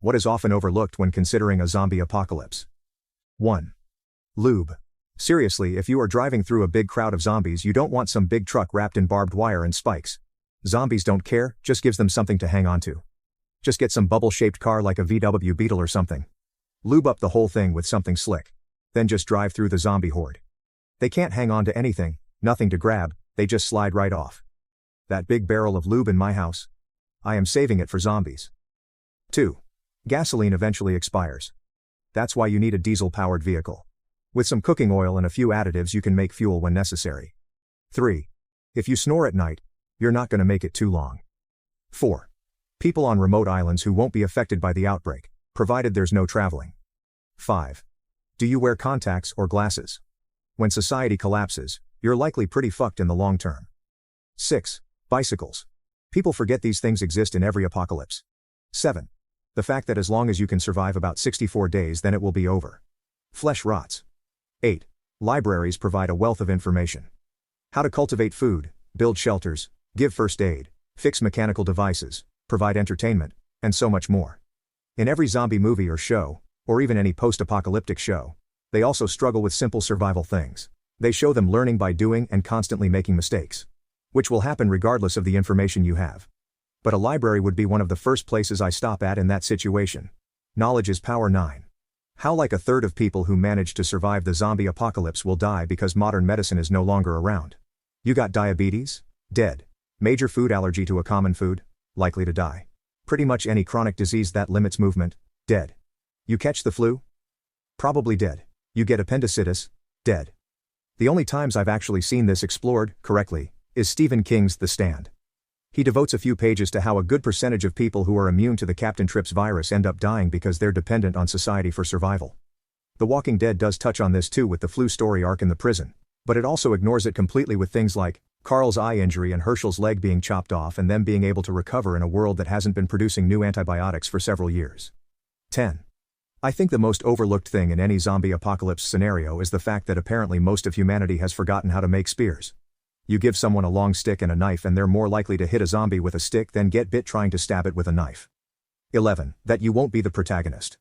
What is often overlooked when considering a zombie apocalypse? 1. Lube. Seriously, if you are driving through a big crowd of zombies, you don't want some big truck wrapped in barbed wire and spikes. Zombies don't care, just gives them something to hang on to. Just get some bubble-shaped car like a VW Beetle or something. Lube up the whole thing with something slick. Then just drive through the zombie horde. They can't hang on to anything, nothing to grab, they just slide right off. That big barrel of lube in my house? I am saving it for zombies. 2. Gasoline eventually expires. That's why you need a diesel-powered vehicle. With some cooking oil and a few additives you can make fuel when necessary. 3. If you snore at night, you're not gonna make it too long. 4. People on remote islands who won't be affected by the outbreak, provided there's no traveling. 5. Do you wear contacts or glasses? When society collapses, you're likely pretty fucked in the long term. 6. Bicycles. People forget these things exist in every apocalypse. 7. The fact that as long as you can survive about 64 days, then it will be over. Flesh rots. 8. Libraries provide a wealth of information. How to cultivate food, build shelters, give first aid, fix mechanical devices, provide entertainment, and so much more. In every zombie movie or show, or even any post-apocalyptic show, they also struggle with simple survival things. They show them learning by doing and constantly making mistakes, which will happen regardless of the information you have. But a library would be one of the first places I stop at in that situation. Knowledge is power. 9. How like a third of people who manage to survive the zombie apocalypse will die because modern medicine is no longer around. You got diabetes? Dead. Major food allergy to a common food? Likely to die. Pretty much any chronic disease that limits movement? Dead. You catch the flu? Probably dead. You get appendicitis? Dead. The only times I've actually seen this explored, correctly, is Stephen King's The Stand. He devotes a few pages to how a good percentage of people who are immune to the Captain Trips virus end up dying because they're dependent on society for survival. The Walking Dead does touch on this too with the flu story arc in the prison, but it also ignores it completely with things like Carl's eye injury and Herschel's leg being chopped off and them being able to recover in a world that hasn't been producing new antibiotics for several years. 10. I think the most overlooked thing in any zombie apocalypse scenario is the fact that apparently most of humanity has forgotten how to make spears. You give someone a long stick and a knife and they're more likely to hit a zombie with a stick than get bit trying to stab it with a knife. 11. That you won't be the protagonist.